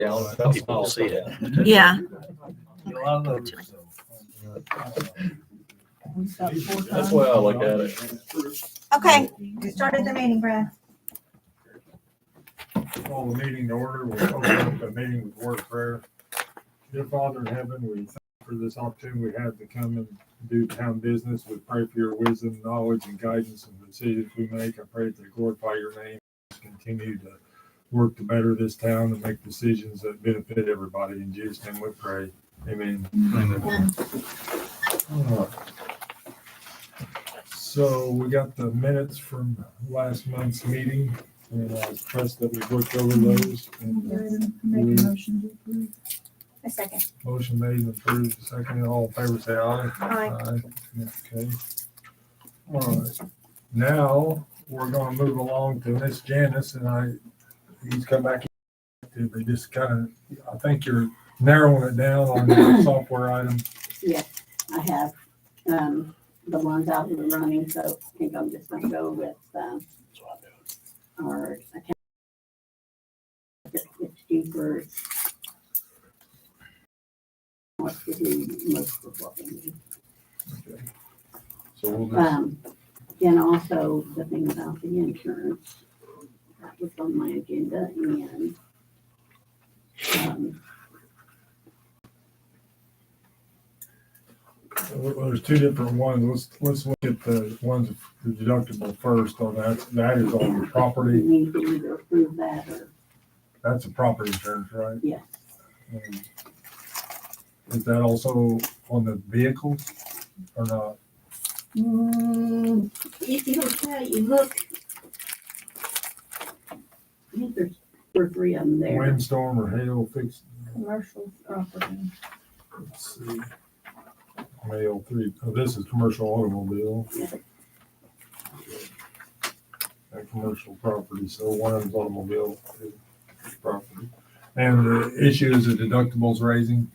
Yeah, I'll tell people will see it. Yeah. A lot of those. That's the way I look at it. Okay, started the meeting, Brad. Call the meeting to order. We'll open up the meeting with word of prayer. Dear Father in heaven, we thank you for this opportunity we have to come and do town business. We pray for your wisdom, knowledge, and guidance in the decisions we make. I pray that they glorify your name. Continue to work to better this town and make decisions that benefit everybody. In Jesus' name we pray. Amen. All right. So we got the minutes from last month's meeting, and I trust that we've looked over those. And Make a motion to approve. A second. motion made and approved. Second, all in favor, say aye. Aye. Okay. All right. Now, we're gonna move along to Miss Janice, and he's come back. They just kind of, I think you're narrowing it down on the software item. Yes, I have, the ones out in the running, so I think I'm just gonna go with, our account. It's cheaper. Wants to do most of what we need. Okay. So we'll just, Then also the thing about the insurance, that was on my agenda, and, well, there's two different ones. Let's look at the ones, the deductible first on that. That is on the we property. need to either approve that or, That's a property insurance, right? yes, And is that also on the vehicles or not? if you'll tell, you look, I think there's 2 or 3 of them there. Windstorm or hail fixed? Commercial property. Let's see. Mail 3. Oh, this is commercial automobile. Yeah. And commercial property, so one of them's automobile property. And the issue is the deductibles raising.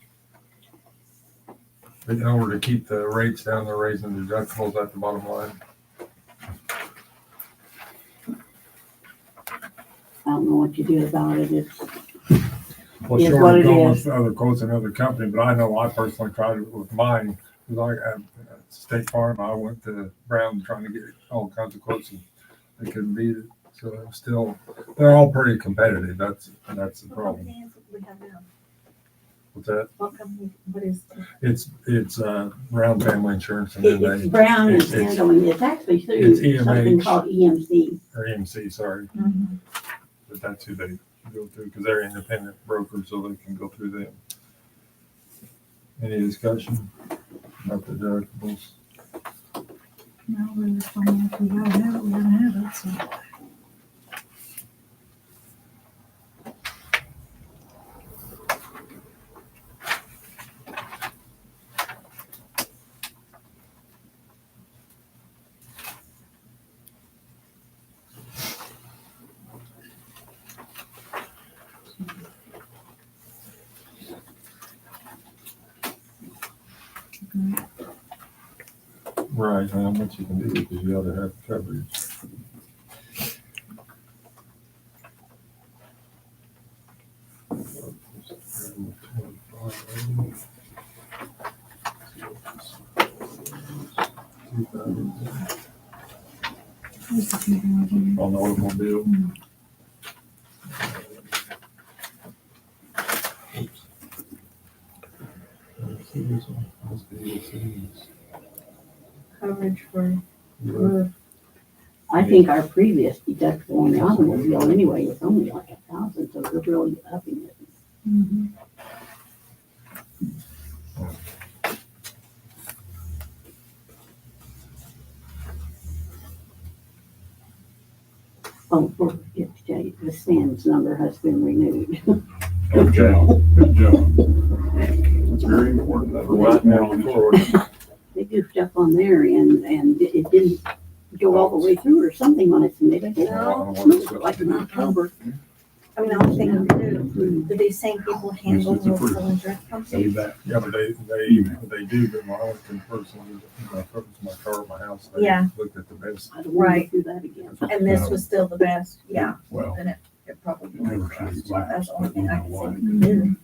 In order to keep the rates down, they're raising the deductibles at the bottom line. I don't know what you do about it, it's, Well, Is sure, what we're it going is. with other quotes, another company, but I know I personally tried it with mine. Because I at State Farm, I went to Brown trying to get all kinds of quotes and they couldn't beat it. So I'm still, they're all pretty competitive. That's the problem. We have now. What's that? What company, what is? It's Brown Family Insurance, and then it's they, Brown is it's- handling, it's actually it's through something EMH. called EMC. or EMC, sorry, Mhm. but that's who they go through because they're independent brokers, so they can go through them. Any discussion about the deductibles? No, we were finding if we gotta have it, we're gonna have it, so. Right, how much you can do because you gotta have coverage. Where's the people again? On the automobile. Oops. Let's see this one. Must be the same. Coverage for Yeah. roof. I think our previous deductible on the automobile anyway was only like 1,000, so we're really upping it. Mhm. Oh, forget to tell you, the Sam's number has been renewed. Good job, good job. It's very important that we're right now on forward. They goofed up on there and it didn't go all the way through or something on it, so maybe they moved it like in October. I mean, the only thing we do these same people handle This is the multiple proof. insurance companies? Yeah, but they do, but when I went in person, when I purchased my car at my house, they Yeah. looked at the best. I don't want Right. to do that again. And this was still the best, yeah. Well, And it- it probably would cost. That's the only thing I can see we can do.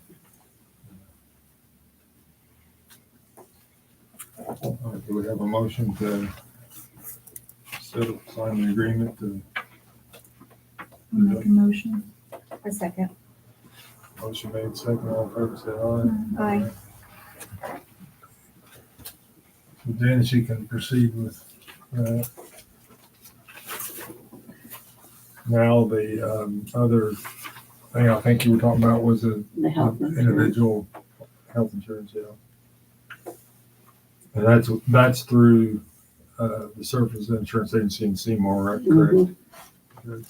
All right, do we have a motion to sign the agreement to, I'll make a motion. A second. motion made, second, all in favor, say aye. Aye. So Dennis, you can proceed with that. Now, the other thing I think you were talking about was the The health insurance. individual health insurance, yeah. And that's through the Surface Insurance Agency in Seymour, right? Correct? Mhm.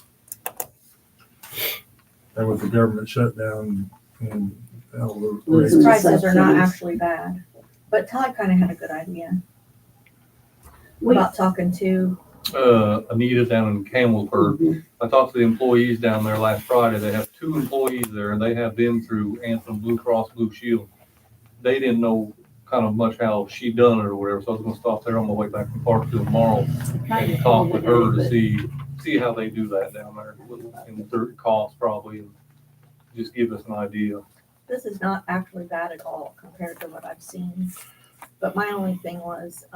And with the government shutdown and all the Losing rates. Prices are not subsidies. actually bad, but Todd kind of had a good idea We- about talking to, Anita down in Campbellsburg. Mhm. I talked to the employees down there last Friday. They have 2 employees there and they have them through Anthem Blue Cross Blue Shield. They didn't know kind of much how she done it or whatever, so I was gonna stop there on my way back from Parkville tomorrow Tried to and call talk with today, her to but see how they do that down there, and the cost probably, and just give us an idea. this is not actually bad at all compared to what I've seen. But my only thing was,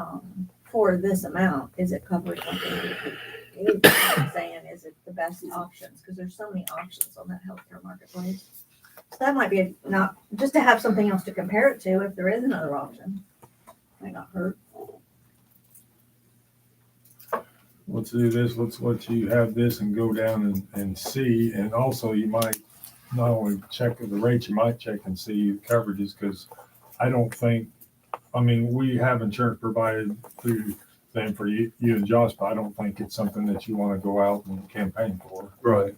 for this amount, is it covering what they need? I'm saying, is it the best options? Because there's so many options on that healthcare marketplace. So that might be not, just to have something else to compare it to if there is another option. Might not hurt. Let's do this, let's let you have this and go down and see, and also you might not only check the rates, you might check and see coverages, because I don't think, I mean, we have insurance provided through them for you and Josh, but I don't think it's something that you want to go out and campaign for. Right,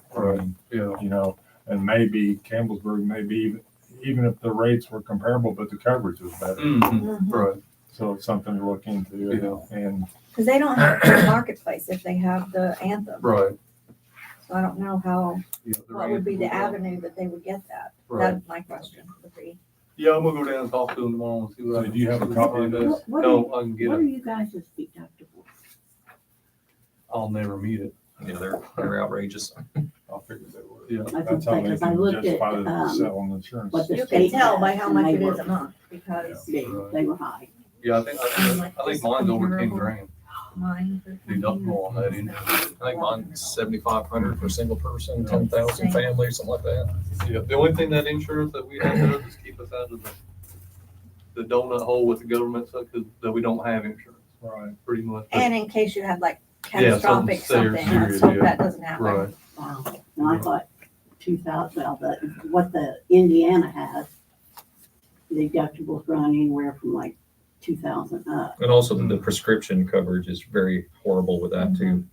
Yeah. You know, and maybe Campbellsburg, maybe even if the rates were comparable, but the coverage was better. Mm-hmm, right, So it's something to look into, Yeah. and Because they don't have the marketplace if they have the Anthem. right. So I don't know how, Yeah, what would be the Anthem, avenue that they would get that? Right. That's my question would be. Yeah, I'm gonna go down and talk to them tomorrow and see what I So can. do you have a copy of this? What No, I can get What are it. you guys' deductibles? I'll never meet it. Yeah, they're outrageous. I'll figure that would. Yeah. I was That's how gonna say, they 'cause I can looked at, justify selling insurance. what the You can state tell by has, how and much they it is were- a month because They were high. Yeah, I think mine's over 10 grand mine. deductible on that. Isn't it? I think mine's 7,500 for a single person, 10,000 family, something like that. Yeah, the only thing that insurance that we have does is keep us out of the donut hole with the government stuff, because that we don't have insurance, Right. pretty much. And in case you had like Yeah, something catastrophic something, let's serious, hope yeah. that doesn't happen. Right, Wow. And I thought 2,000, well, what the Indiana has, the deductibles run anywhere from like 2,000 up. And also the prescription coverage is very horrible with that too.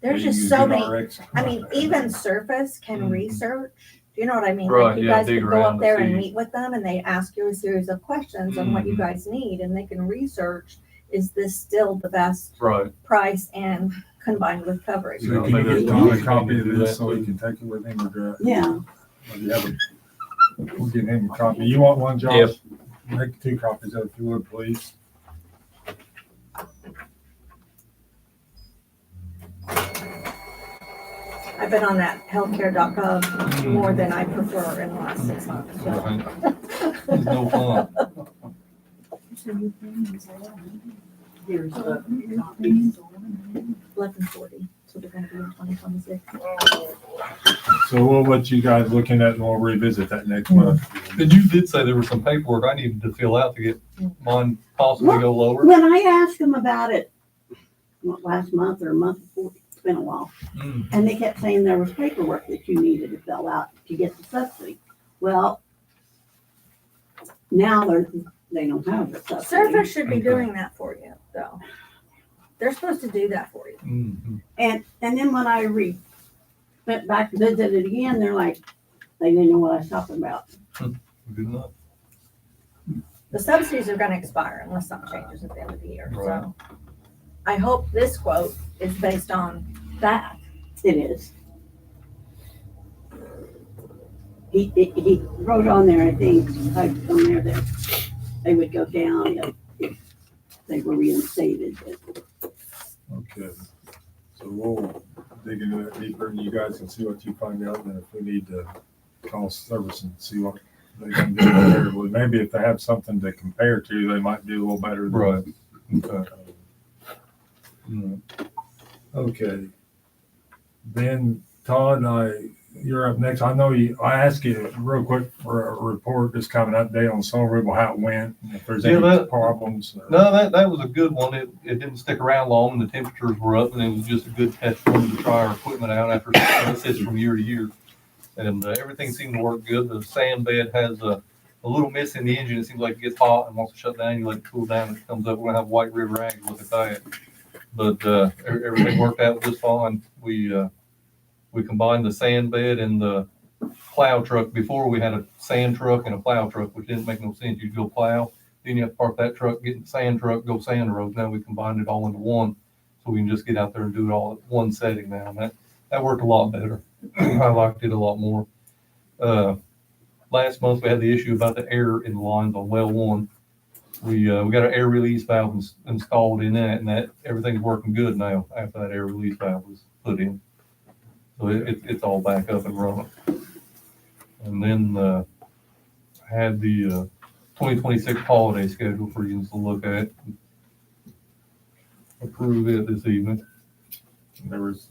There's You just use so many, GoodRx. I mean, even Surface can Mhm. research. Do you know what I mean? Right, Like you yeah, guys dig could go around up to there and see. meet with them and they ask you a series of questions on what you Mhm. guys need and they can research, is this still the best right. price and combined with coverage? Yeah, So can maybe you there's get Tom a ways copy to of do this that, so he too. can take it with him or do it? Yeah. Or do you have we'll get him a copy. You want one, Josh? Yep. Make 2 copies of it if you would, please. I've been on that healthcare.gov more than I prefer in the last 6 months, so. Right. It's no fun. So your premiums are Here's the your premiums are 1140, so they're gonna be in 2026. So we'll let you guys look in that and we'll revisit that next month. And you did say there was some paperwork I needed to fill out to get mine possibly go lower. When I asked them about it, last month or a month before, it's been a while, Mm. and they kept saying there was paperwork that you needed to fill out to get the subsidy. Well, now they don't have the subsidy. Surface should be Okay. doing that for you, though. They're supposed to do that for you. Mhm. And then when I went back to visit it again, they're like, they didn't know what I was talking about. Good enough. The subsidies are gonna expire unless something changes at the end of the year, Right. so. I hope this quote is based on that. It is. He wrote on there, I think, typed on there that they would go down if they were reinstated. Okay. So we'll dig into that deeper, and you guys can see what you find out, and if we need to call service and see what they can do comparatively. Maybe if they have something to compare to, they might do a little better than. Right. Okay. Then Todd, you're up next. I know I asked you real quick for a report, just kind of an update on Snow River, how it went, and if there's Yeah, any that- problems. No, that was a good one. It didn't stick around long and the temperatures were up and it was just a good test run to try our equipment out after it sits from year to year. And everything seemed to work good. The sand bed has a little miss in the engine. It seems like it gets hot and wants to shut down. You let it cool down and it comes up. We're gonna have White River Ag look at that. But everything worked out just fine. We combined the sand bed and the plow truck. Before we had a sand truck and a plow truck, which didn't make no sense. You'd go plow, then you have to park that truck, get in the sand truck, go sand the roads. Now we combined it all into one, so we can just get out there and do it all at one setting now. And that worked a lot better. I liked it a lot more. Last month we had the issue about the air in the lines on well one. We got an air release valve installed in that, and that everything's working good now after that air release valve was put in. So it's all back up and running. And then I had the 2026 holiday schedule for you to look at. Approve it this evening. There was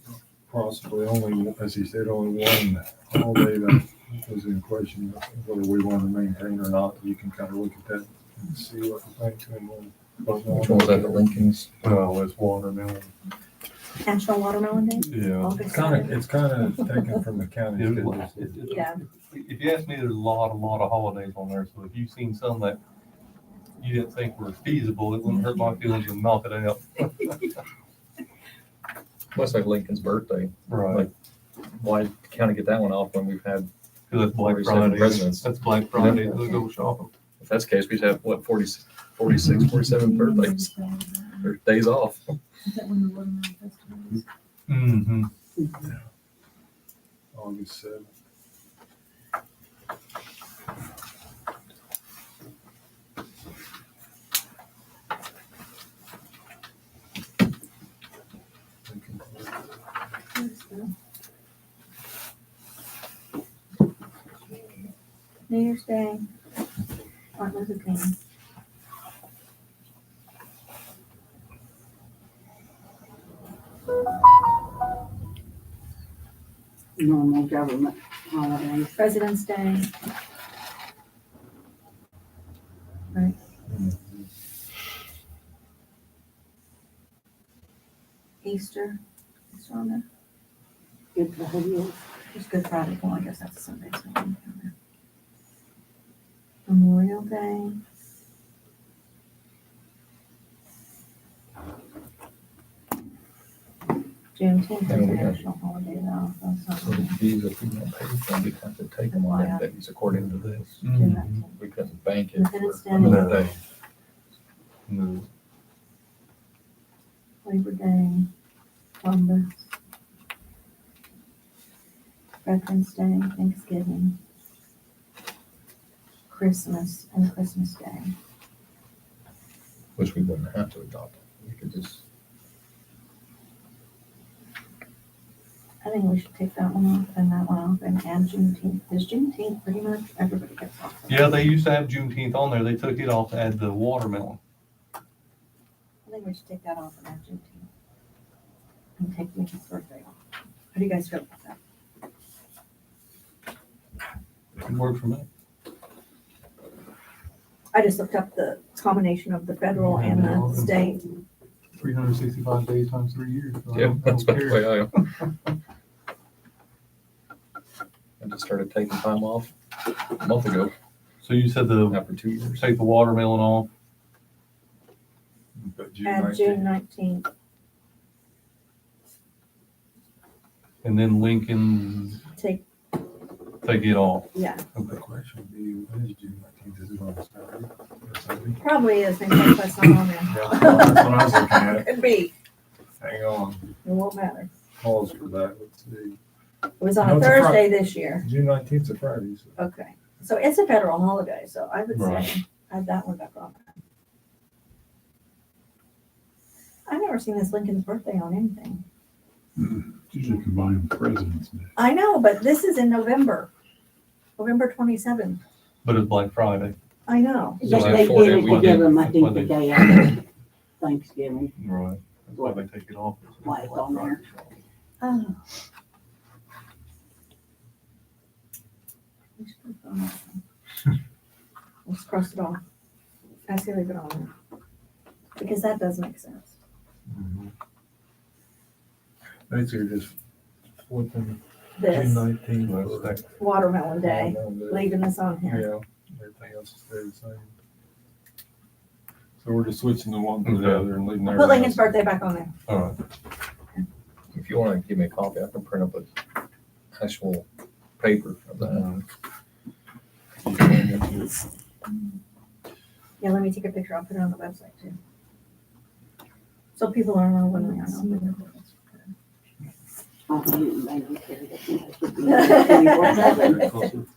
possibly only, as he said, only one holiday that was in question, whether we want to maintain or not. You can kind of look at that and see what the thing can. Which one was that, the Lincoln's? Oh, it's watermelon. National Watermelon Day? Yeah. August It's kind of taken from the county schedule. Yeah. If you ask me, there's a lot of holidays on there. So if you've seen some that you didn't think were feasible, it wouldn't hurt my feelings to knock it out. Looks like Lincoln's birthday. Right. Why kind of get that one off when we've had, Because that's Black 47 Friday. presidents. That's Black Friday. They'll go shopping. if that's the case, we'd have, what, 46, 47 birthdays, or days off. Is that when the watermelon festival is? Mm-hmm. August 7th. New Year's Day, Martin Luther King. Normal government holidays. President's Day. Right. Easter. Easter on there. Good for the year. Just Good Friday. Well, I guess that's a Sunday. So I don't know. Memorial Day. Juneteenth is a And we have- national holiday though. That's not So these, if we don't pay for them, we have to take them on them days according to this. June 19th. We couldn't bank it Independence for Day. another day. No. Labor Day, Columbus, Veterans Day, Thanksgiving, Christmas, and Christmas Day. Which we wouldn't have to adopt. We could just, I think we should take that one off and that one off and add Juneteenth, because Juneteenth pretty much everybody gets off. of. Yeah, they used to have Juneteenth on there. They took it off to add the watermelon. I think we should take that off and add Juneteenth. And take Lincoln's birthday off. How do you guys feel about that? It worked for me. I just looked up the combination of the federal and the state. 365 days times 3 years. So I yeah, don't that's about the care. way I am. I just started taking time off a month ago, So you said the after 2 years. take the watermelon off. But June Add 19th. June 19th. And then Lincoln, Take, take it off. yeah, The question would be, when is June 19th? Is it on a Saturday? Or Sunday? probably is, maybe that's not on there. Yeah, that's what I was looking at. Could be, Hang on, it won't matter. pause for that. Let's see. It was on No, a it's a Thursday this year. June 19th is a Friday. So. Okay, so it's a federal holiday, so I would Right. say add that one back on. I've never seen this Lincoln's birthday on anything. It's usually combined with President's Day. I know, but this is in November, November 27th. But it's Black Friday. I know. So But that's they 4 did it days to when give they- them, I think, when the they- day after Thanksgiving. Right. That's why they take it off. Why it's on there. Oh. We should put it on that one. Let's cross it off. I say leave it on there. Because that does make sense. Basically just flipping June This 19th. watermelon day, leaving this on here. Yeah, everything else is stay the same. So we're just switching the one to the other and leaving Put everything Lincoln's else. birthday back on there. All right. If you want to give me a copy, I can print up an actual paper of that. Yeah, let me take a picture. I'll put it on the website too. So people don't know when we are. Oh, I didn't make it clear that it should be 24/7.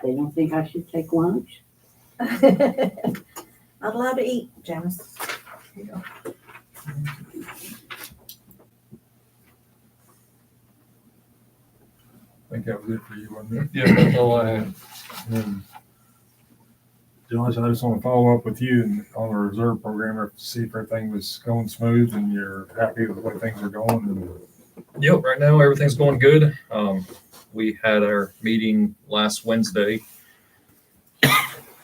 They don't think I should take lunch? Not allowed to eat, Janice. Here you go. I think that was it for you, wasn't it? Yeah, that's all I had. And Josh, I just want to follow up with you and on the reserve program, to see if everything was going smooth and you're happy with the way things are going. And Yep, right now everything's going good. We had our meeting last Wednesday.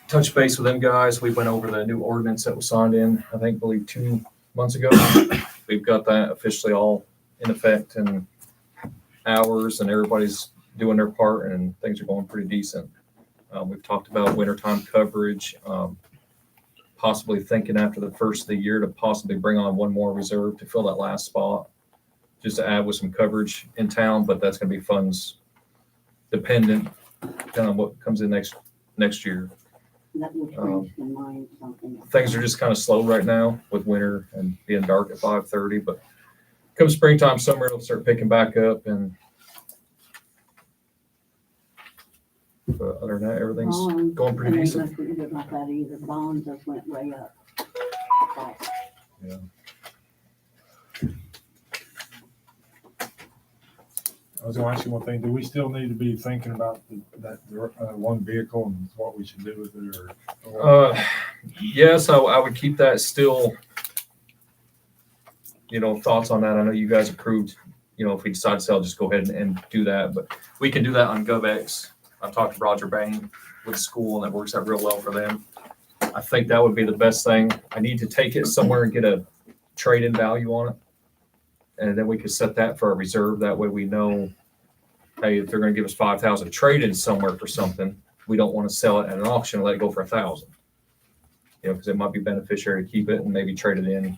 Touch base with them guys. We went over the new ordinance that was signed in, I believe 2 months ago. We've got that officially all in effect and hours, and everybody's doing their part, and things are going pretty decent. We've talked about wintertime coverage, possibly thinking after the first of the year to possibly bring on one more reserve to fill that last spot, just to add with some coverage in town, but that's gonna be funds dependent, depending on what comes in next year. That would brings to mind something. Things are just kind of slow right now with winter and being dark at 5:30, but come springtime, summer, it'll start picking back up. And but other than that, everything's Bonds, going pretty and ain't decent. nothing good about that either. Bonds just went way up. I was gonna ask you one thing, do we still need to be thinking about that one vehicle and what we should do with it or? Yes, I would keep that still, thoughts on that. I know you guys approved, if we decide to sell, just go ahead and do that, but we can do that on GovX. I've talked to Roger Bain with the school, and that works out real well for them. I think that would be the best thing. I need to take it somewhere and get a trade-in value on it. And then we could set that for a reserve. That way we know, hey, if they're gonna give us 5,000 trade-in somewhere for something, we don't want to sell it at an auction and let it go for 1,000. Because it might be beneficiary to keep it and maybe trade it in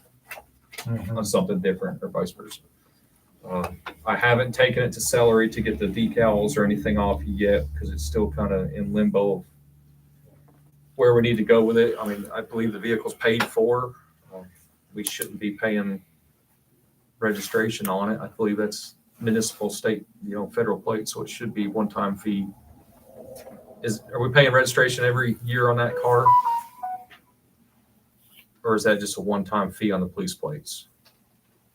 on something different or vice versa. I haven't taken it to Celery to get the decals or anything off yet because it's still kind of in limbo of where we need to go with it. I mean, I believe the vehicle's paid for. We shouldn't be paying registration on it. I believe that's municipal, state, federal plate, so it should be one-time fee. Are we paying registration every year on that car? Or is that just a one-time fee on the police plates?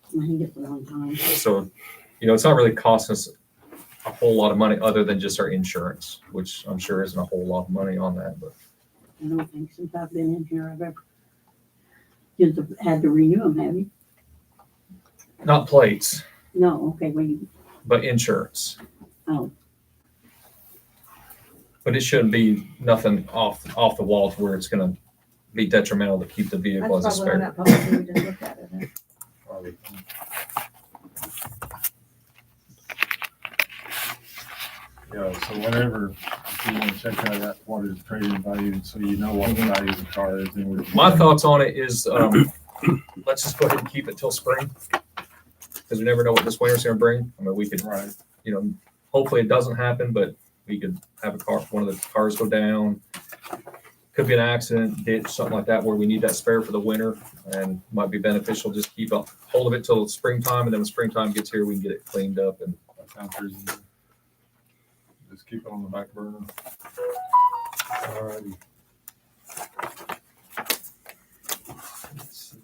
I think it's a long time. So, it's not really costing us a whole lot of money other than just our insurance, which I'm sure isn't a whole lot of money on that, but I don't think since I've been in here, I've ever had to renew them, have you? not plates, No, okay, well, but insurance. oh, But it shouldn't be nothing off the wall to where it's gonna be detrimental to keep the vehicle as a That's probably on spare. that policy we just looked at, isn't it? Yeah, so whenever, if you want to check out that, what is trading value, so you know what the value of the car is. Then we My thoughts on it is, let's just go ahead and keep it till spring. Because we never know what this winter's gonna bring. I mean, we could, Right. hopefully it doesn't happen, but we could have one of the cars go down. Could be an accident, ditch, something like that, where we need that spare for the winter, and might be beneficial, just keep a hold of it till springtime, and then when springtime gets here, we can get it cleaned up. And That sounds reasonable. Just keep it on the back burner. All righty. Let's see.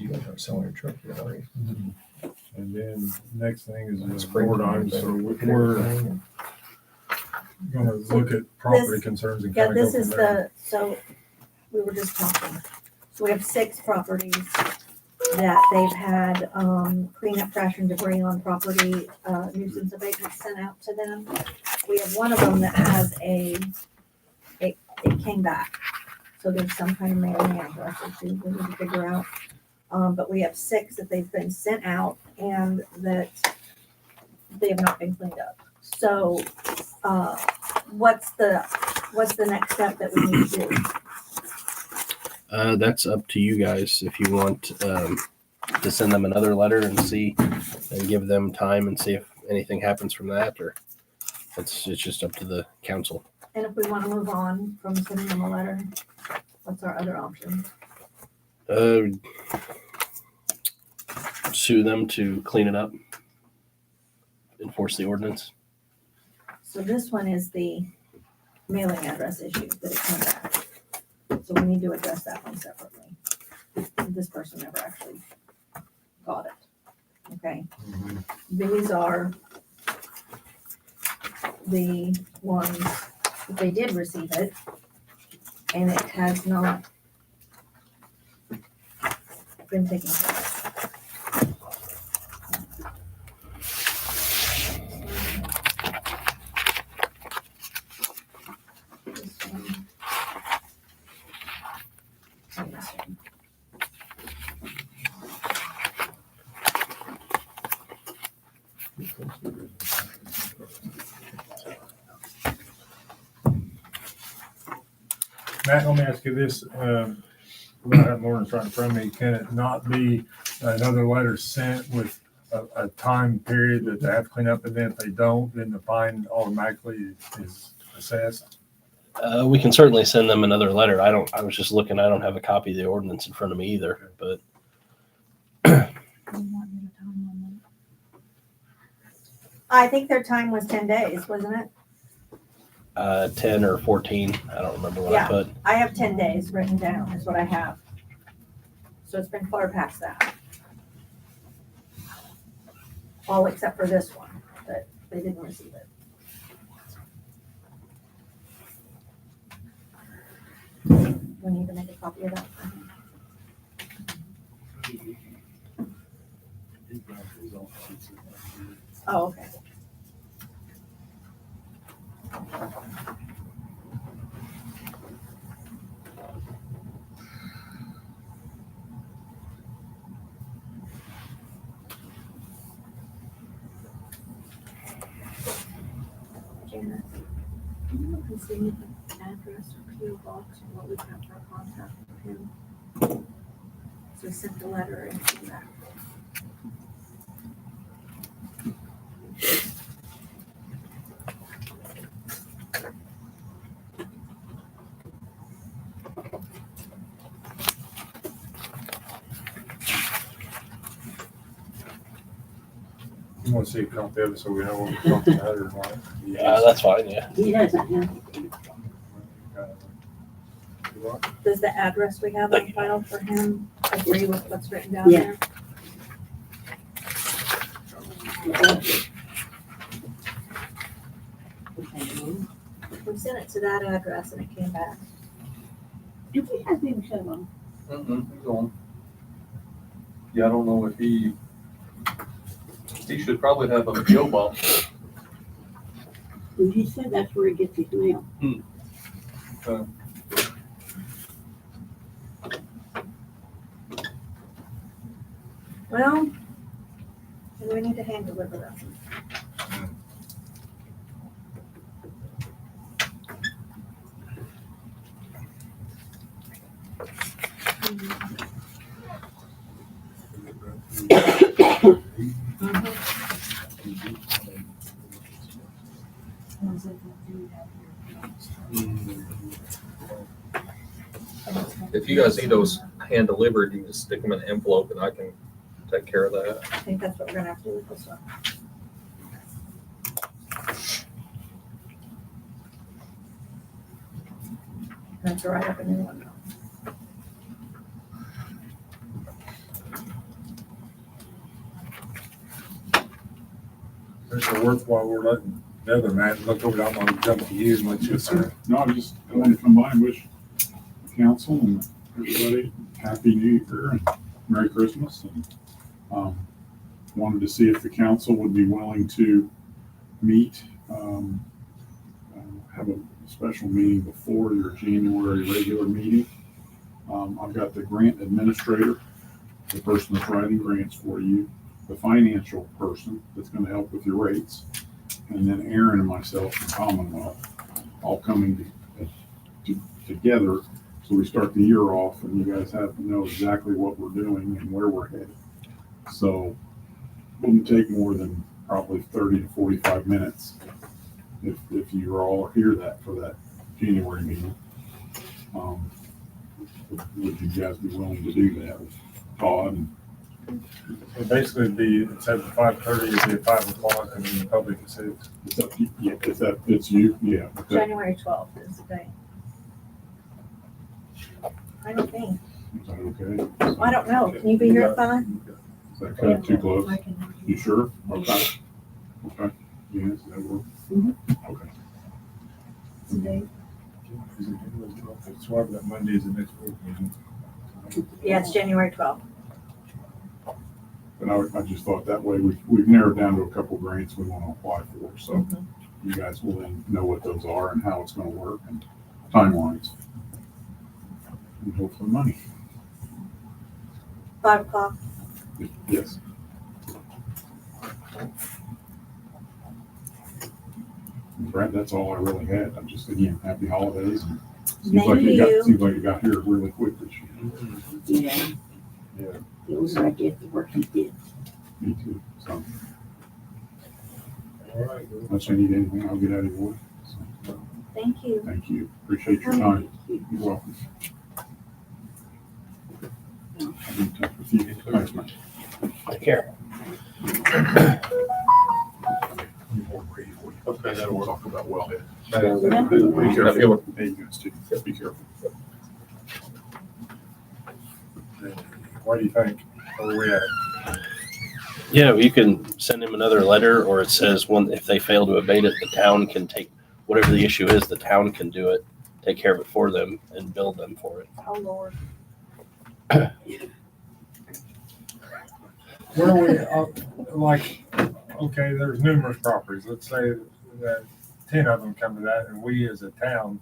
You guys aren't selling your truck yet, are you? And then next thing is the Spring board cleaning, items, so looking at we're everything. gonna look at property concerns and Yeah, kind of this go is from there. so we were just talking. So we have 6 properties that they've had, cleanup, trash and debris on property, nuisance abatement sent out to them. We have one of them that has it came back. So there's some kind of mailing address issue we need to figure out. But we have 6 that they've been sent out and that they have not been cleaned up. So, what's the next step that we need to do? That's up to you guys if you want to send them another letter and see and give them time and see if anything happens from that, or it's just up to the council. And if we want to move on from sending them a letter, what's our other option? Sue them to clean it up, enforce the ordinance. So this one is the mailing address issue that it came back. So we need to address that one separately. This person never actually got it. Okay, these are the ones that they did receive it, and it has not been taken care of. This one. And this one. Matt, let me ask you this, without having ordinance right in front of me, can it not be another letter sent with a time period that they have to clean up, and then if they don't, then the fine automatically is assessed? We can certainly send them another letter. I was just looking, I don't have a copy of the ordinance in front of me either, but We might get a time on I think their time was 10 days, wasn't it? 10 or 14, I don't remember what Yeah. I put. I have 10 days written down is what I have. So it's been far past that. All except for this one, that they didn't receive it. We need to make a copy of that. Oh, okay. Janice, can you look and see the address or PO box or what we've got for contact with him? So we sent the letter and came back. You want to see a copy of it so we know what we're talking about or what? That's fine, yeah. He doesn't have, Does the address we have on file for him agree with what's written down Yeah. there? We sent it to that address and it came back. do we have him show on? He's on. Yeah, I don't know if he should probably have a PO box. He said that's where he gets his mail. Well, we need to hand deliver them. If you guys need those hand delivered, you can just stick them in an envelope and I can take care of that. I think that's what we're gonna have to do with this one. That's right up a new one. It's a worthwhile, we're letting the other man look over, I'm gonna jump to you and let you say. No, I want to come by and wish council and everybody happy New Year and Merry Christmas. And wanted to see if the council would be willing to meet, have a special meeting before your January regular meeting. I've got the grant administrator, the person that's writing grants for you, the financial person that's going to help with your rates, and then Aaron and myself from Commonwealth, all coming together. So we start the year off and you guys have to know exactly what we're doing and where we're headed. So it wouldn't take more than probably 30 to 45 minutes if you all here for that January meeting. Would you guys be willing to do that with Todd? So basically it'd be, instead of 5:30, it'd be at 5 o'clock and then the public at 6. It's up to you. Yeah, if that fits you, yeah. Okay. January 12th is the day. I don't think. Is that okay? I don't know. Can you be here at 5? Is that kind of too close? I can- You sure? Okay. Okay. Yes, that works. Okay. Today, It's whatever that Monday is the next board meeting. Yeah, it's January 12th. But I just thought that way we've narrowed down to a couple grants we want to apply for. So Mhm. you guys will then know what those are and how it's going to work and timelines. And hopefully money. 5 o'clock. Yes. Brad, that's all I really had. I'm just, again, happy holidays. And Thank you. Seems like it got here really quick this year. Yeah. Yeah. It was like it, the work he did. Me too. So All right. unless you need anything, I'll get out of your way. So, Thank you. thank you. Appreciate your time. You're welcome. I'll be in touch with you. Thanks, man. Take care. Okay, that'll work. Talk about wellhead. Yeah. Be Have a good one. careful. Hey, you guys too. Be careful. What do you think? Where we at? Yeah, you can send him another letter, or it says if they fail to abate it, the town can take whatever the issue is. The town can do it, take care of it for them, and bill them for it. Oh, Lord. Where we, like, okay, there's numerous properties. Let's say that 10 of them come to that and we as a town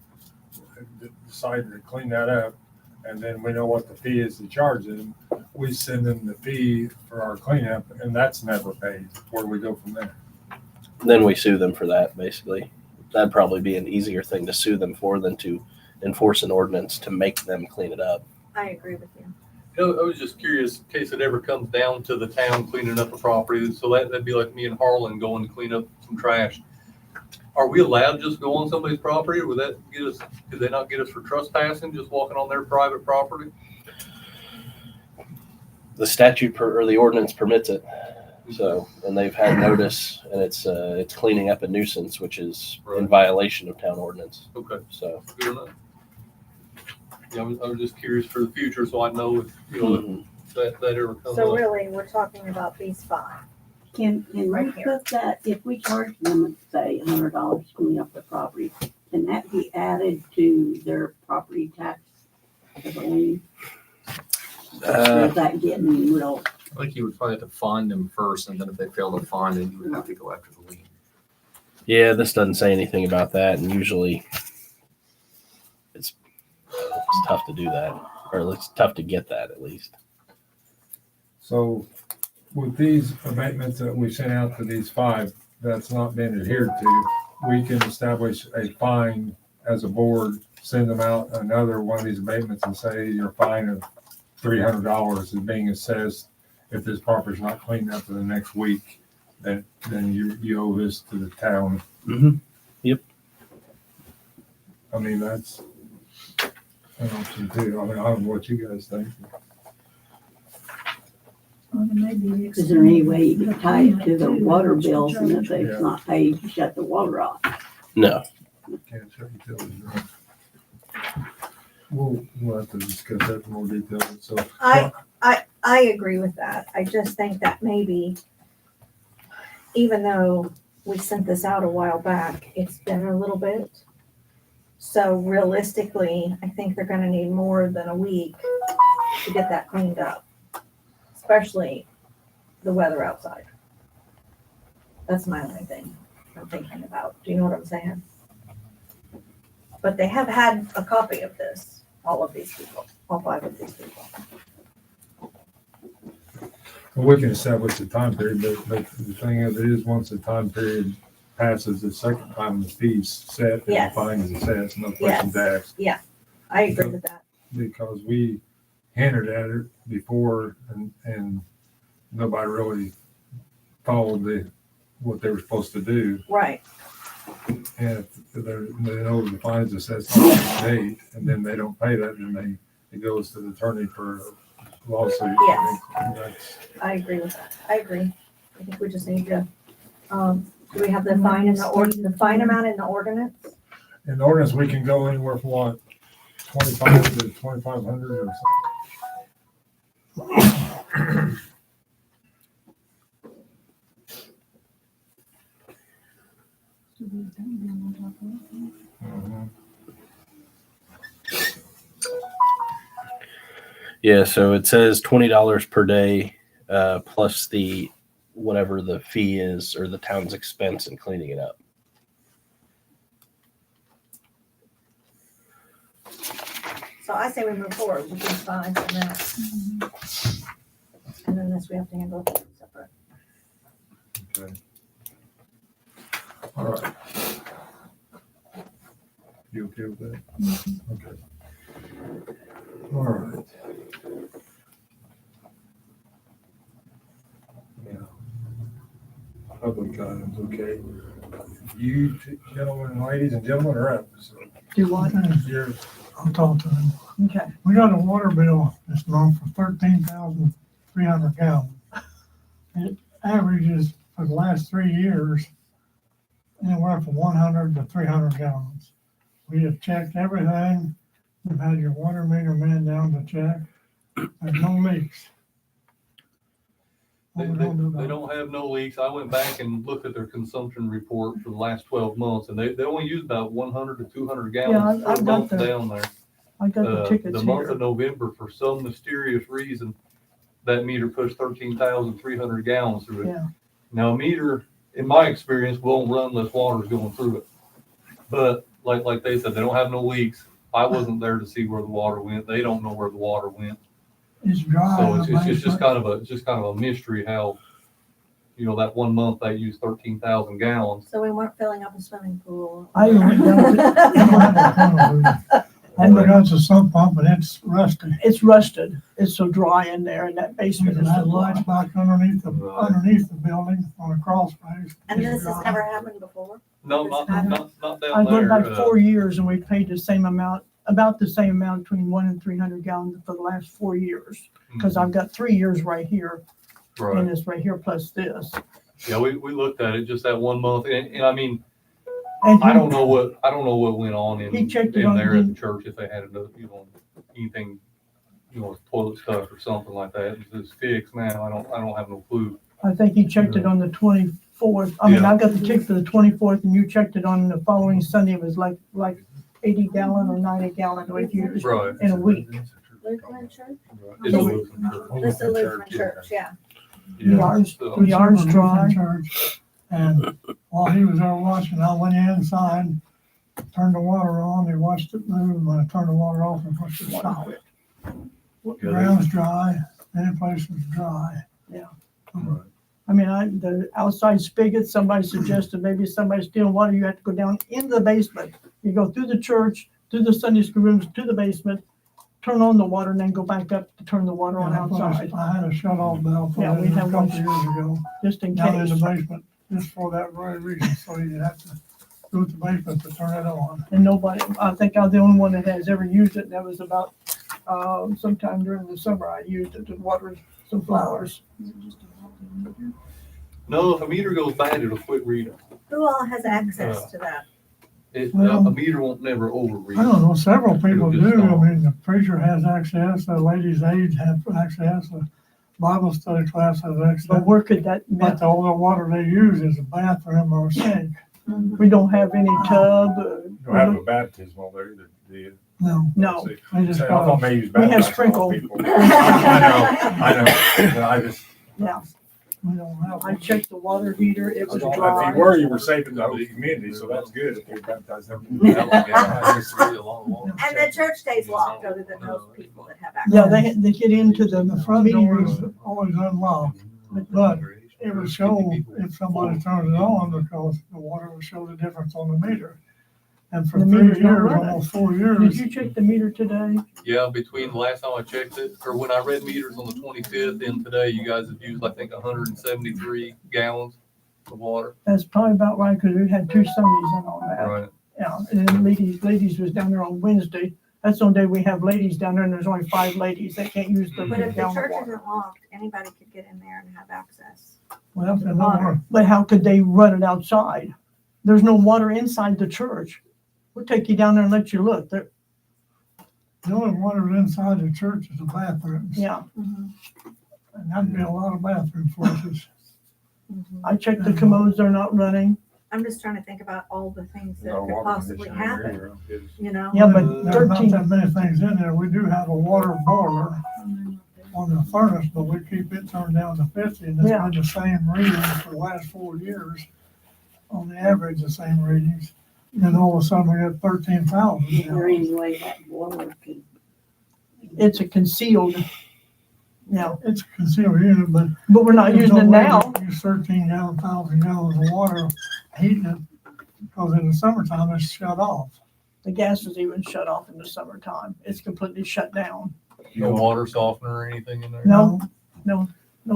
decide to clean that up. And then we know what the fee is to charge them. We send them the fee for our cleanup and that's never paid. Where do we go from there? Then we sue them for that, basically. That'd probably be an easier thing to sue them for than to enforce an ordinance to make them clean it up. I agree with you. I was just curious, in case it ever comes down to the town cleaning up a property, so that'd be like me and Harlan going to clean up some trash. Are we allowed to just go on somebody's property, or would that get us, could they not get us for trespassing, just walking on their private property? The statute or the ordinance permits it. So, and they've had notice, and it's cleaning up a nuisance, which is in Right. violation of town ordinance. Okay, So, good enough. Yeah, I was just curious for the future, so I know if, you know, if that ever comes So up. really, we're talking about these 5. Can Right we here. put that, if we charge them, say, $100 to clean up the property, can that be added to their property tax as a lien? Or is that getting real? I think you would probably have to find them first, and then if they fail to find it, you would have to go after the lien. yeah, this doesn't say anything about that, and usually it's tough to do that, or it's tough to get that at least. So with these abatements that we sent out to these 5 that's not been adhered to, we can establish a fine as a board, send them out another one of these abatements and say your fine of $300 is being assessed. If this property's not cleaned up in the next week, then you owe this to the town. Mm-hmm. Yep. I mean, that's an option too. I mean, I don't know what you guys think. well, there may be Is there any way you the can tie it to cleanup the too, water which bills and if charge. Yeah. it's not paid, shut the water off? No, Can't shut utilities off. We'll have to discuss that in more detail. So I agree with that. I just think that maybe, even though we sent this out a while back. It's been a little bit. So realistically, I think they're gonna need more than a week to get that cleaned up, especially the weather outside. That's my only thing I'm thinking about. Do you know what I'm saying? But they have had a copy of this, all of these people, all 5 of these people. Well, we can establish the time period, but the thing of it is, once the time period passes, the second time the fee's set and the Yes. fine is assessed, no questions asked. I agree with that. Because we hinted at it before and nobody really followed what they were supposed to do. Right. And if they know the fines assessed on the date, and then they don't pay that, then it goes to the attorney for a lawsuit. Yes. That's- I agree with that. I agree. I think we just need to, do we have the fine in the fine amount in the ordinance? In the ordinance, we can go anywhere from what, 25 to 2,500 or something. So there's that bill on top of it. Mhm. Yeah, so it says $20 per day, plus the whatever the fee is or the town's expense in cleaning it up. So I say we move forward with these fines and that. And then this we have to handle separate. Okay. All right. You okay with that? Okay. All right. Yeah. Public items, okay. You gentlemen, ladies and gentlemen are up. So Do what? you're, I'll talk to them. Okay. We got a water bill this month for 13,300 gallons. It averages for the last 3 years anywhere from 100 to 300 gallons. We have checked everything. We've had your water meter man down to check. There's no leaks. They, What we they, gonna do they about don't have no leaks. I went back and looked at their consumption report for the last 12 months, and they only use about 100 to 200 gallons I've per got month the down there. I got the tickets The month here. of November, for some mysterious reason, that meter pushed 13,300 gallons through it. Yeah. Now, a meter, in my experience, won't run unless water's going through it. But like they said, they don't have no leaks. I wasn't there to see where the water went. They don't know where the water went. It's dry. So in it's the just basement. kind of a mystery how, that 1 month they used 13,000 gallons. So we weren't filling up a swimming pool. I went down to- And we got the sump pump and it's rusty. It's rusted. It's so dry in there in that We basement. can It's have so lights dry. back underneath the Right. building on a crawl space. And It's this has dry. never happened before? No, This not happened? down I there. went back 4 years and we paid the same amount, about the same amount, between 100 and 300 gallons for the last 4 years. Because I've got 3 years right here Right. and it's right here plus this. Yeah, we looked at it just that 1 month, and I mean, And I don't know what went on He checked it in on there at the- the church, if they had anything, toilet stuff or something like that. It's fixed now. I don't have no clue. I think he checked it on the 24th. I mean, Yeah. I got the ticket for the 24th and you checked it on the following Sunday. It was like 80 gallon or 90 gallon like yours Right. in a week. Lutheran church? It's a Lutheran church. This is a Lutheran church, yeah. Yeah, Yards, so- the yards Super dry. Lutheran Church. And while he was there watching, I went inside, turned the water on, he watched it move, and I turned the water off and pushed it stop. The ground's dry, any place is dry. I mean, the outside spigot, somebody suggested maybe somebody's stealing water. You have to go down into the basement. You go through the church, through the Sunday school rooms, to the basement, turn on the water and then go back up to turn the water on outside, I had a shut-off valve for Yeah, that we a have couple one. years ago, just in down in the case. basement, just for that very reason, so you have to go to the basement to turn it on. And nobody, I think I'm the only one that has ever used it. And that was about, sometime during the summer, I used it to water some flowers. No, if a meter goes bad, it'll quit reading. Who all has access to that? Well- A meter won't never overread. I don't know, several people It'll just do, I stop. mean, the preacher has access, the ladies' aides have access, the Bible study class the next day. But where could that, But the only water they use is a bathroom or a sink. we don't have any tub. You don't have a baptismal there, do you? No, No, they just I got thought maybe he's We have baptizing sprinkle. people. I know, but I just, yeah. we don't have. I checked the water heater, it was if dry. you were, you were saving the whole community, so that's good if you baptize them. And the church stays locked other than those people that have access. Yeah, they get into The the front meeting door is room. always unlocked, but it would show if somebody turns it on because the water would show the difference on the meter. And for The 3 meter's not years, running. almost 4 Did years, you check the meter today? Yeah, between the last time I checked it, or when I read meters on the 25th and today, you guys have used, I think, 173 gallons of water. That's probably about right, because we had 2 Sundays in on that. Right. Yeah, and then ladies was down there on Wednesday. That's the only day we have ladies down there, and there's only 5 ladies. They can't use the But if the gallon of church water. isn't locked, anybody could get in there and have access. well, if there's no more, But how could they run it outside? There's no water inside the church. We'll take you down there and let you look. There, the only water inside the church is the bathrooms. yeah, And that'd be a lot of bathroom flushes. I checked the commodes, they're not running. I'm just trying to think about all the things that No could water possibly conditioning happen, area is- you know? Yeah, but There's not 13, that many things in there. We do have a water boiler on the furnace, but we keep it turned down to 50, and it's Yeah. been the same reading for the last 4 years. On the average, the same readings. And all of a sudden, we got 13,000. Is there any way that boiler could? it's a concealed, yeah, It's a concealed unit, but. but we're not there's using no it way now. to use 13,000 gallons of water heating it, because in the summertime, it's shut off. The gas is even shut off in the summertime. It's completely shut down. No water softener or anything in there? No. No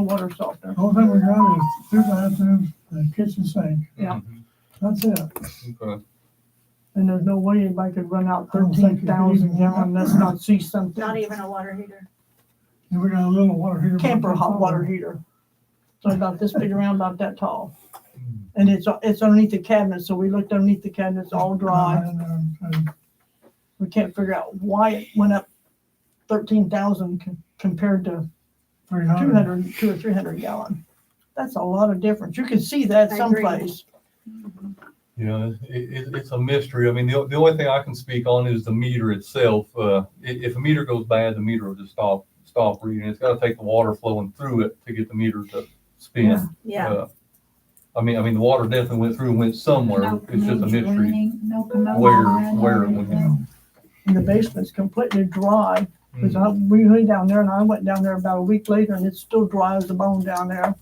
water softener. The only thing we got is 2 bathrooms and a kitchen sink. Yeah. That's it. Okay. And there's no way anybody could run out I don't think you could 13,000 even- gallon, let's not see Not something. even a water heater. And we got a little water heater. Camper hot water heater. So about this big around, about that tall. And it's underneath the cabinet, so we looked underneath the cabinet, it's all dry. And We can't figure out why it went up 13,000 compared to 300. 200 or 300 gallon. That's a lot of difference. You can see that I agree. someplace. Yeah, it's a mystery. I mean, the only thing I can speak on is the meter itself. If a meter goes bad, the meter will just stop reading. It's gotta take the water flowing through it to get the meter to spin. Yeah, I mean, the water definitely went through and went somewhere. No It's just a commodes mystery running, no commodes where running it or went. anything. And the basement's completely dry. Mm. Because we went down there and I went down there about a week later and it's still dry as a bone down there.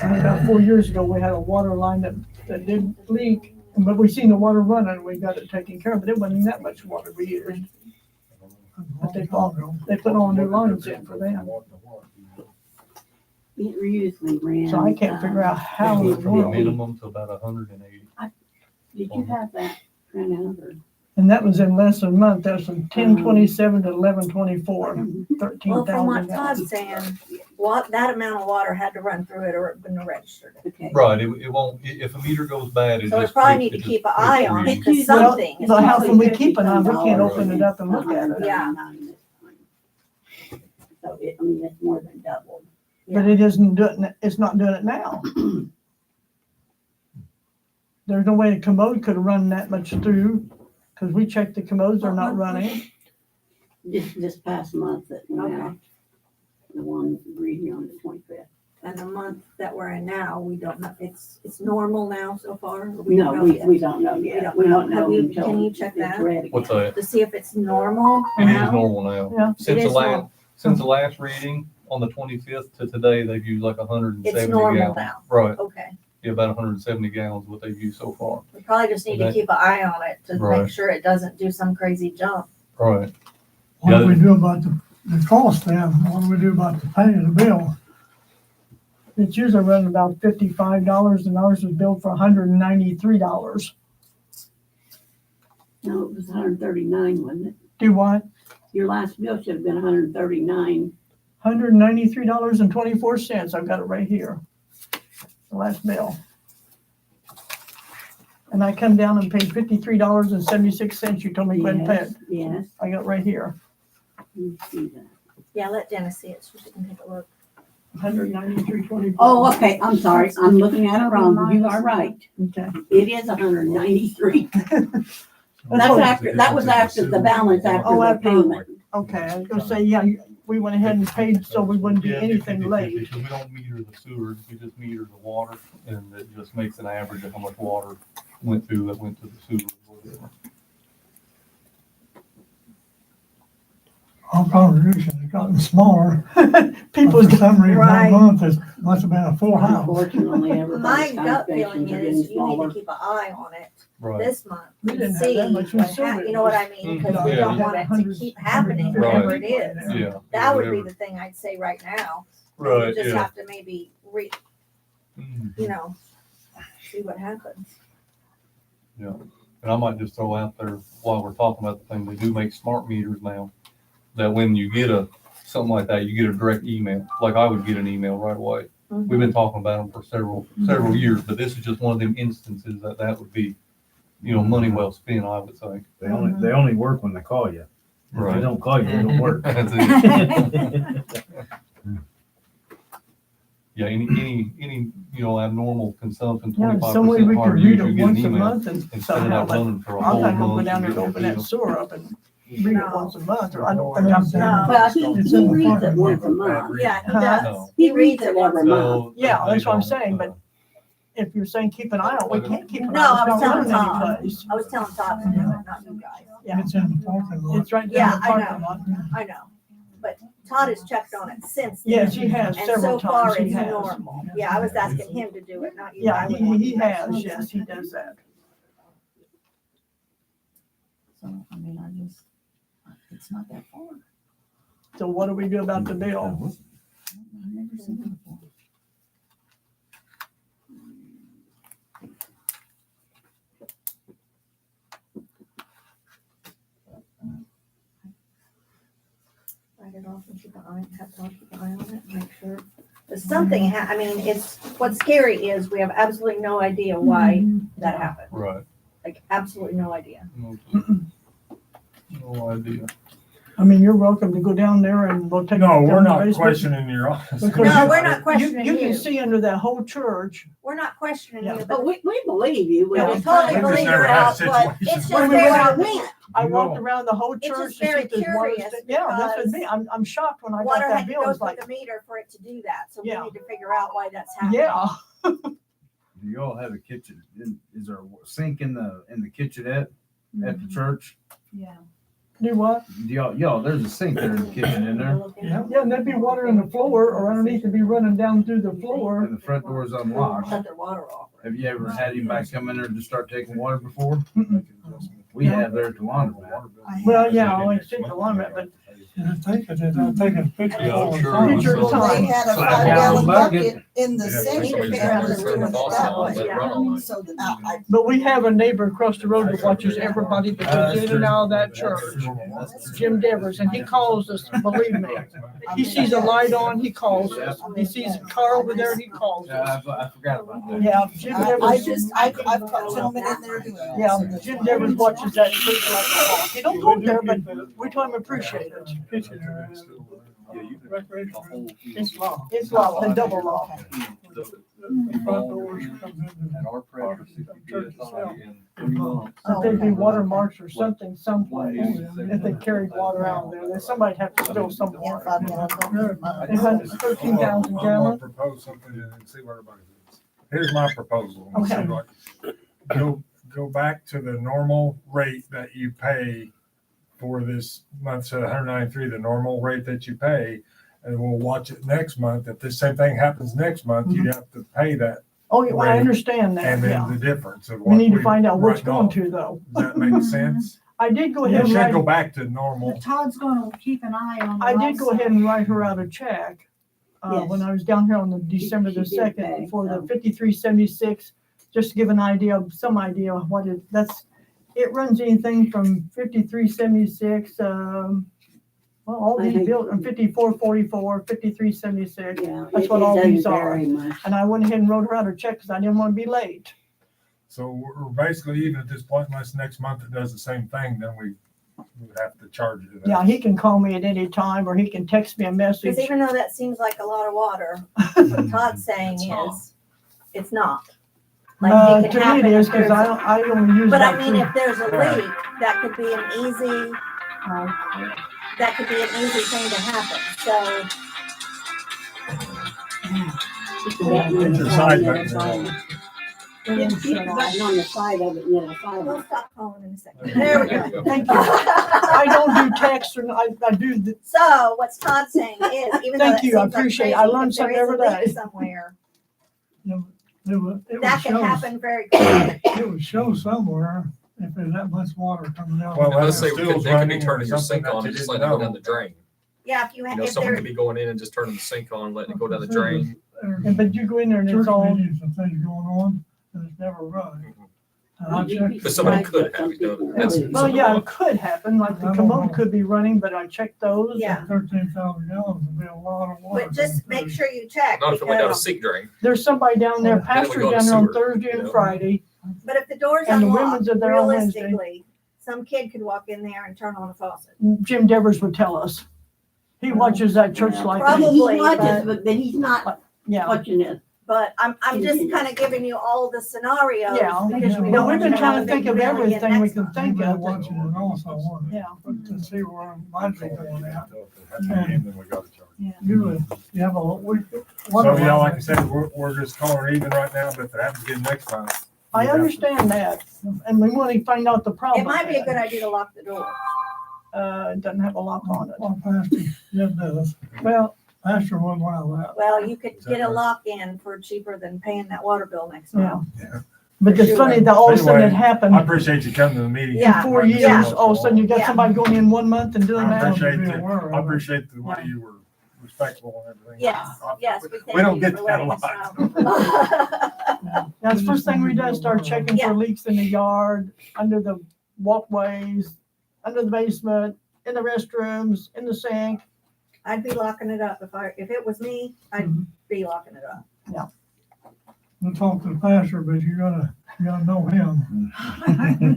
And about 4 years ago, we had a water line that did leak, but we seen the water running and we got it taken care of, but it wasn't that much water we used. But they put all new lines in for them. It usually ran. So I can't figure out how in the From the world. minimum to about 180. Did you have that printout or? And that was in less than a month. That was from 10/27 to 11/24, well, 13,000 from what gallons. Todd's saying, that amount of water had to run through it or it wouldn't have registered it. Okay. Right, it won't, if a meter goes bad, it So we just. probably it need to just keep an quits eye on it, reading. because something is But how can we probably, keep an eye? We can't open it up and look at it. Yeah. So it, I mean, it's more than doubled. But it isn't doing it, it's not doing it now. There's no way a commode could have run that much through, because we checked the commodes, they're not running. This past month that went out, the one reading on the 25th. and the month that we're in now, we don't know, it's normal now so far? or we No, don't know we yet? don't know We yet. don't We don't know. Have know you- until. can you check it's that? read again. What's that? To see if it's normal It is now? normal now. Yeah. Since the is last, normal. since the last reading on the 25th to today, they've used like 170 It's normal gallons. now, Right, okay. yeah, about 170 gallons what they've used so far. We probably just need to Okay. keep an eye on it to make Right. sure it doesn't do some crazy jump. Right. What do we do about the cost then? What do we do about the pay of the bill? It's usually running about $55 and ours was billed for $193. No, it was 139, wasn't it? Do what? Your last bill should have been 139. $193.24. I've got it right here. The last bill. And I come down and paid $53.76. You told me go ahead and pay it. Yes, I got it right here. you see that. Yeah, let Dennis see it so she can take a look. 193.24. Oh, okay, I'm sorry, I'm looking at it wrong, you are right, Okay. it is 193. That's That was after the balance after Oh, the after- payment. Okay, I was gonna say, yeah, we went ahead and paid so we wouldn't be Yeah, anything 50-50, late. because we don't meter the sewers, we just meter the water, and it just makes an average of how much water went to the sewer or whatever. Our contribution has gotten smaller. People's, For some reason, Right. one month is, must have been a full house. Unfortunately, My everybody's gut feeling contributions are is getting you need smaller. to keep an eye on it Right, this month We and didn't have see that much what in you know what I mean? Because we Yeah. don't want it to keep happening, whatever it is. yeah. That would be whatever. the thing I'd say right now. Right, You just yeah. have to maybe Mhm. you know, see what happens. Yeah, and I might just throw out there while we're talking about the thing, they do make smart meters now. That when you get something like that, you get a direct email, like I would get an email right away. We've been talking about them for several years, but this is just one of them instances that would be, money well spent, I would say. They only work when they call you. If Right. they don't call you, they don't work. That's it. Yeah, any, abnormal consumption, yeah, 25% some way we could higher read use, it you get an once a email. month and Instead of somehow, that but running for a I'm whole not gonna go month. down you there and get a open that bill. sewer up and read it No. once a month, or I don't think I'm. No. Well, he It's in the reads it parking once a lot. month. Yeah, he Huh? does. No. He reads it every month. No, Yeah, they that's what I'm don't, saying, but if you're saying keep an eye on, we can't keep an No, eye on, I was it's not telling running Tom. anyplace. I was telling Todd to do it, not you guys. Yeah, It's in the parking lot. it's right Yeah, down the I parking know. lot. I know, but Todd has checked on it since. then. Yes, he has And several so far, times, he it's has. normal. Yeah, I was asking him to do it, not you. Yeah, I would want he you guys to has, do it. yes, he does that. So, I mean, it's not that far. So what do we do about the bill? I've never seen it before. Write it off and keep an eye, have Todd keep an eye on it, make sure. If something I mean, what's scary is we have absolutely no idea why that happened. Right. Like, absolutely no idea. No idea. I mean, you're welcome to go down there and we'll take. No, it we're down the not basement. questioning your honesty. Because No, you- we're not You, questioning you can you. see under that whole church, We're not questioning Yeah. you, But but we believe you. we Yeah. totally We just believe never you're had out, but situations it's just When we very, went out- went. I You walked know. around the whole It's church. just to see very if there's water curious sta- Yeah, that's what because me, I'm shocked when I got water that had to bill, go it's through like, the meter for it to do that, so we Yeah. need to figure out why that's happening. yeah. Do y'all have a kitchen? Is there a sink in the kitchenette at the church? Do what? Do y'all, there's a sink there in the kitchen in there, Yeah, and there'd be water in the floor or underneath it'd be running down through the floor. and the front door is unlocked. Shut their water off. Have you ever had anybody come in there and just start taking water before? Mm-mm. We have there at the laundromat. Well, yeah, I only see the laundromat, but And I think it is, I'm taking a picture. Yeah, I'm of it. sure. Picture of time. They had a Slap 5-gallon down bucket bucket. in the Yeah, sink somebody's and got was to doing turn it the faucet that on, way. let it run all night. So I But we have a neighbor across the road that watches everybody that goes in and out of that church. Jim Devers, and he calls us, believe me. He sees a light on, he calls us. He sees a car over there, he calls Yeah, us. I forgot about that. Yeah, Jim I Devers, I've got gentlemen in there doing that. yeah, So that's Jim why- Devers watches that church like a hawk. He don't go there, but we tell him appreciate it. Kitchen area. Recreation. It's law, it's law, the double law. The front doors comes into At our pressure, 60 Church itself. PSI in 3 months. But there'd be watermarks or something someplace if they carried water out of there. Then somebody'd have to spill some Yeah, water. 5-gallon bucket. They had 13,000 I'm gonna gallons. propose something and see what everybody thinks. Here's my proposal. and see Okay. what- Go back to the normal rate that you pay for this month, so 193, the normal rate that you pay, and we'll watch it next month. If the same thing happens next month, you'd have to pay that, Oh, yeah, well, I understand that, and then yeah. the difference of We what need to find out where it's written going off. to though. Does that make sense? I did go You ahead and should go write, back to normal. Todd's gonna keep an eye on. I did go ahead and write her out a check. When Yes. I was down here on the December the She did pay, 2nd for the so. 5376, just to give an idea, some idea of what it runs anything from 5376, well, all I these think- bills, 5444, 5376. Yeah. That's it- what it all doesn't these are. vary much. And I went ahead and wrote her out a check because I didn't want to be late. So we're basically even at this point, unless next month it does the same thing, then we we would have to charge you that. Yeah, he can call me at any time, or he can text me a message. Because even though that seems like a lot of water, what Todd's saying It's not. is, it's not. Like, it To can me it happen is, if cause there's, I only use but I about mean, three. if there's a leak, that could be an easy, thing to happen, so. Hit the button on It's the a side, side yeah, button. side. Hit the button on the side of it, yeah, side of We'll it. stop calling in a second. There we go. Thank you. I don't do text, or I do the So what's Todd saying is, even though Thank that you, I seems like appreciate it. crazy, I learn if there something is a every day. leak somewhere, It would that can show, happen very quickly. it would show somewhere if there's that much water coming out. Well, Let's say Still's they could be running turning your something sink that on you and just didn't letting it go know. down the drain. Yeah, if you, You know, if someone there, could be going in and just turning the sink on, letting it go down the drain. but you go in there and Church it's all, meetings and things going on, and it's never run. And I You'd be checked. But somebody surprised could what have some it, though. people That's- do. well, yeah, it could happen, like the commode could be running, but I checked those. Yeah. 13,000 gallons would be a lot of water. but just make sure you check, Not if it went down a because, sink drain. There's somebody down there, Then we pastor go to down there on sewer, Thursday you and know. Friday. but if the door's And the unlocked, women's are there on Wednesday. realistically, some kid could walk in there and turn on a faucet. Jim Devers would tell us. He watches that church Yeah, like Probably, me. He watches, but- but then he's not Yeah, watching it. But I'm just kind of giving you all the scenarios. Yeah. Because we But don't we've been know trying to what think they of can really get everything we next can month. think We're of. watching it also, wasn't it? Yeah. To see where mine's going at. And then we gotta charge. Usually, you have a, we. So, yeah, like I said, we're just calling it even right now, but if it happens again next time. I we have to- understand that, and we want to find out the problem. It might be a good idea to lock the door. It doesn't have a lock on it. Well, Pastor, yeah, it does. Well, Pastor wouldn't allow that. Well, you could Is that get a right? lock in for cheaper than paying that water bill next yeah. month. But it's funny that all of a sudden it Anyway, happened I appreciate you coming to the meeting. Yeah. in 4 Right, years. so- All of a sudden you got Yeah. somebody going in 1 month and doing I that. appreciate Be the, aware of I it. appreciate the way Yeah. you were respectful and everything. Yes, yes, we thank We don't you get for that a letting us lot. know. That's the first thing we do, start checking Yeah. for leaks in the yard, under the walkways, under the basement, in the restrooms, in the sink. I'd be locking it up if it was me, I'd Mhm. be locking it up. We'll talk to the pastor, but you gotta know him.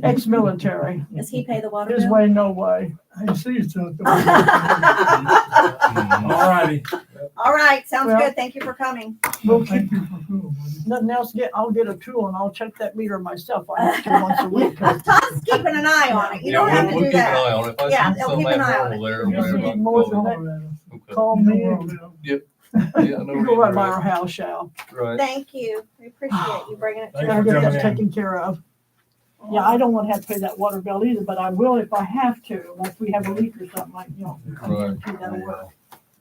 Ex-military. Does he pay the water His bill? way, no way. He sees to it. All righty. All right, sounds Well- good. Thank you for coming. We'll keep, Thank you for fooling with me. nothing else, I'll get a tool and I'll check that meter myself. I have to once a week. 'cause Todd's keeping an eye on it. You don't have to we'll do keep an that. eye on it. If I Yeah, see they'll something keep an eye on abnormal there, You whatever, see I'll more call than you. that, Okay. call You me, know where it is. Yeah, I know you where go right you're by at. our house, Shal. Right. Thank you. We appreciate you bringing it to Thank Gotta us. you. get that coming in. taken care of. Yeah, I don't want to have to pay that water bill either, but I will if I have to, like we have a leak or something like, you know. Right. That'll work.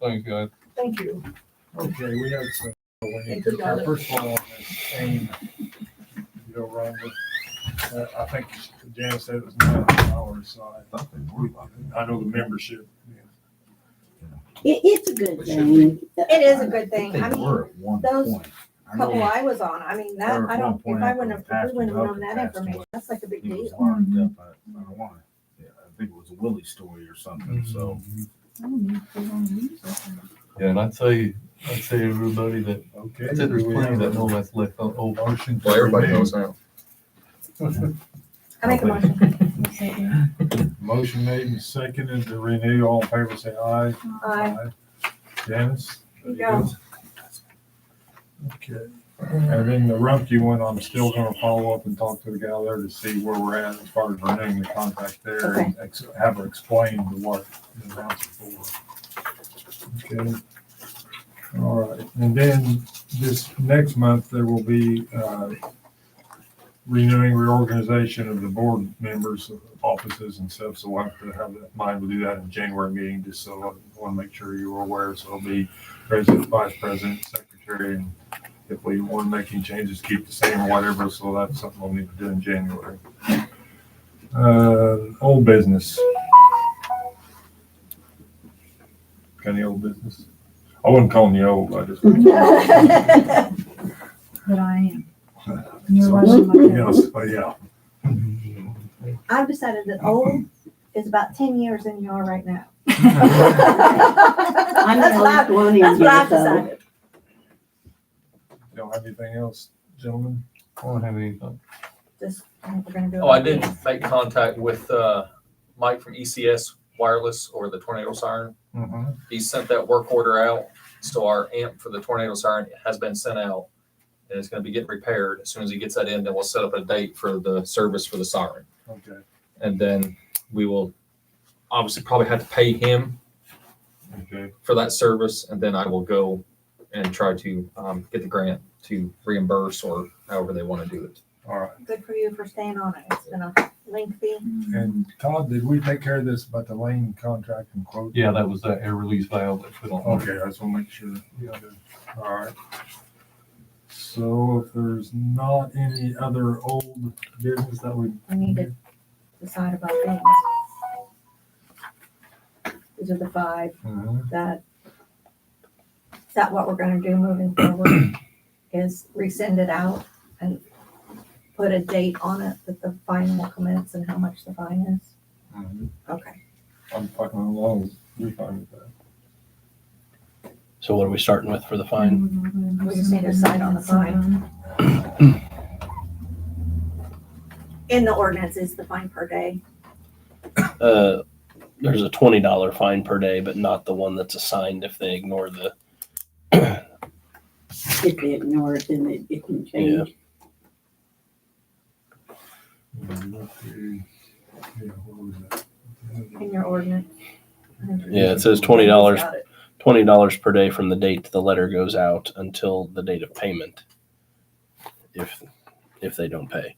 Thanks, guys. Thank you. Okay, we have some, when you Thank you, compare, guys. first of all, on this AIM, you go around with, I think Janice said it was $9, so I know the membership. It's a good thing. It is a good thing. They I mean, were at one those point. I know couple I was on, I mean, that, Or I at don't, one point if I after wouldn't the have, if we wouldn't have known pastor that passed away, information, that's like a big he was deal. locked up at, I don't want to, yeah, I think it was a Willie story or something, so. Yeah, and I'd say everybody that, Okay. I'd say there's plenty that know that's left open. Motion. to Well, everybody renew. knows now. I make a motion. Motion made and seconded to renew. All in favor, say aye. Aye. Janice? You go. Okay. And then the Rumpke one, I'm still gonna follow up and talk to the gal there to see where we're at as far as renewing the contract there and have her explain the what the amounts are for. Okay. All right. And then this next month, there will be, renewing reorganization of the board members, offices and stuff, so we'll have to have that in mind. We'll do that in the January meeting, just so I want to make sure you're aware. So it'll be president, vice president, secretary, and if we want to make any changes, keep the same or whatever, so that's something we'll need to do in January. Old business. Got any old business? I wouldn't call you old, I just. But I am. Yes, but yeah. I've decided that old is about 10 years than you are right now. I'm the That's what oldest one in That's what I've here, so. decided. Don't have anything else, gentlemen? I don't have anything. Just, I think we're gonna do. Oh, I did make contact with, Mike from ECS Wireless or the tornado siren. Mhm. He sent that work order out. So our amp for the tornado siren has been sent out. And it's gonna be getting repaired. As soon as he gets that in, then we'll set up a date for the service for the siren. Okay, And then we will obviously probably have to pay him okay. for that service. And then I will go and try to get the grant to reimburse or however they want to do it. All right. Good for you for staying on it. It's been a lengthy. And Todd, did we take care of this about the lane contract and quote? Yeah, that was that air release valve that put on. Okay, I just want to make sure. Yeah. All right. So if there's not any other old business that we. We need to decide about things. These are the 5 Mhm. that, is that what we're gonna do moving forward? Is resend it out and put a date on it that the fine will commence and how much the fine is? Mhm. Okay. I'm fucking along. You're fine with that. So what are we starting with for the fine? We just need to decide on the fine. In the ordinance is the fine per day. There's a $20 fine per day, but not the one that's assigned if they ignore the. If they ignore it, then it can change. Yeah, what was that? In your ordinance. Yeah, it says $20 Got it. $20 per day from the date the letter goes out until the date of payment. If they don't pay.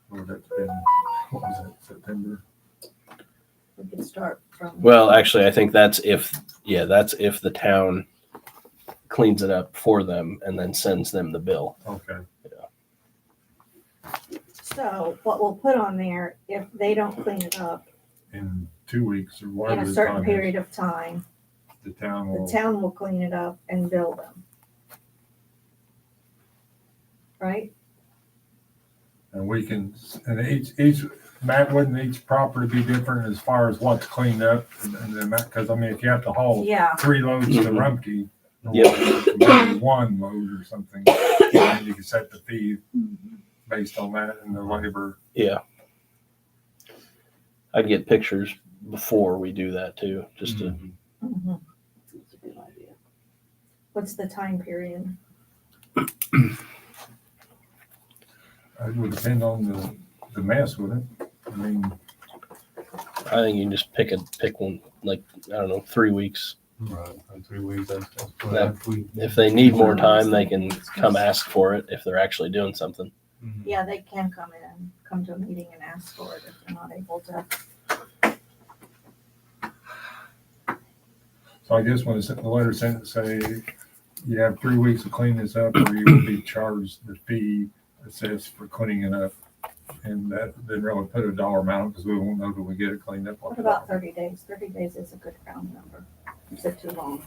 Would that been, what was it, September? We can start from. Well, actually, I think that's if the town cleans it up for them and then sends them the bill. Okay. So what we'll put on there, if they don't clean it up In 2 weeks or in whatever a the certain time period is, of time, the town the will. town will clean it up and bill them. Right? And we can, and each, Matt, wouldn't each property be different as far as what's cleaned up and then that, because I mean, if you have to haul Yeah, 3 loads to Mhm. Rumpke. Yep. Maybe 1 load or something, and you can set the fee based on that and the labor. Yeah. I'd get pictures before we do that too, just to. mhm. That's a good idea. What's the time period? It would depend on the mess with it. I mean, I think you can just pick one, like, I don't know, 3 weeks. Right, in 3 weeks, that's what That- we. If they need more time, they can come ask for it if they're actually doing something. Yeah, they can come in, come to a meeting and ask for it if they're not able to. so I guess when the letter sent, say, you have 3 weeks to clean this up or you will be charged the fee assessed for cleaning it up. And that didn't really put a dollar amount because we won't know till we get it cleaned up. What about 30 days? 30 days is a good round number. Is it too long?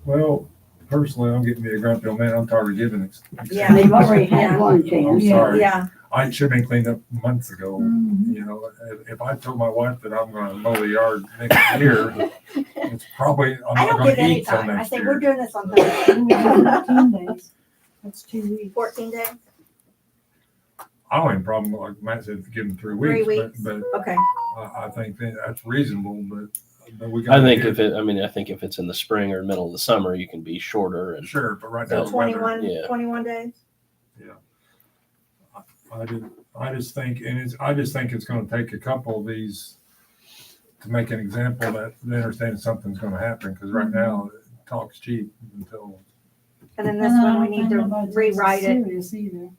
Well, personally, I'm getting me a grumpy old man. I'm tired of giving it. Yeah. They've already Yeah. had one I'm chance. sorry. Yeah, I should have been cleaned up months ago. Mhm. You know, if I told my wife that I'm gonna mow the yard next year, it's probably, I'm I not don't gonna give any eat till time. I next say we're year. doing this on Thursday. 14 days. That's 2 weeks. 14 days? I don't have a problem, like Matt said, give them 3 3 weeks, weeks? but Okay. I think that's reasonable, but we I gotta. think get- I think if it's in the spring or middle of the summer, you can be shorter and. Sure, but right now, So the weather, 21, Yeah. 21 days? I just think it's gonna take a couple of these to make an example that they understand something's gonna happen, because right now, talk's cheap until. And then this one, we need to rewrite it. Serious either.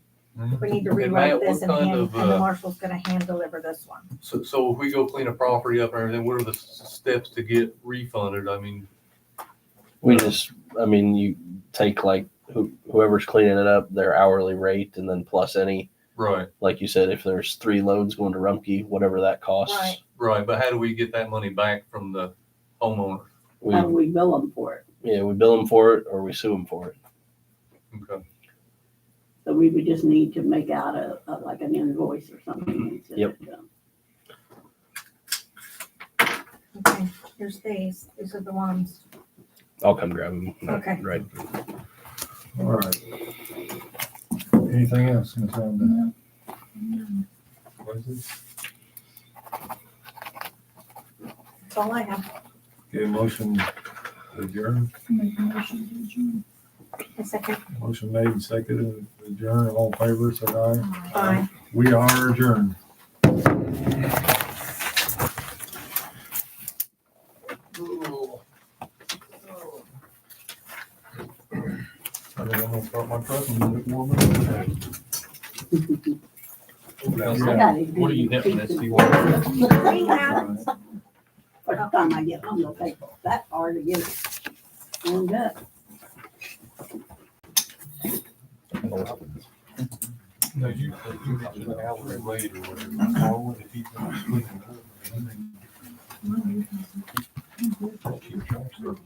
We need to And rewrite Matt, this what and kind hand, of, and the marshal's gonna hand deliver this one. So if we go clean a property up and everything, what are the steps to get refunded? I mean, You take like whoever's cleaning it up, their hourly rate, and then plus any, right, like you said, if there's 3 loads going to Rumpke, whatever that costs. Right. right, but how do we get that money back from the homeowner? We, How do we bill them for it? we bill them for it or we sue them for it. Okay. So we would just need to make out like an invoice or something. and send Yep. it to 'em. Okay, here's these. These are the ones. I'll come grab them. Okay. Right. All right. Anything else, Ms. Rhonda? What is it? all I have. Okay, motion adjourned. Make a motion to adjourn. A second. Motion made and seconded, adjourn, all in favor, say aye. Bye. We are adjourned. I think I'm gonna start my truck in a bit more minutes. What are you getting this? Do you First want? time I get home, they'll take that far to get it warmed up. No, you got an hour late or whatever. If he's not sleeping. Keep track of it.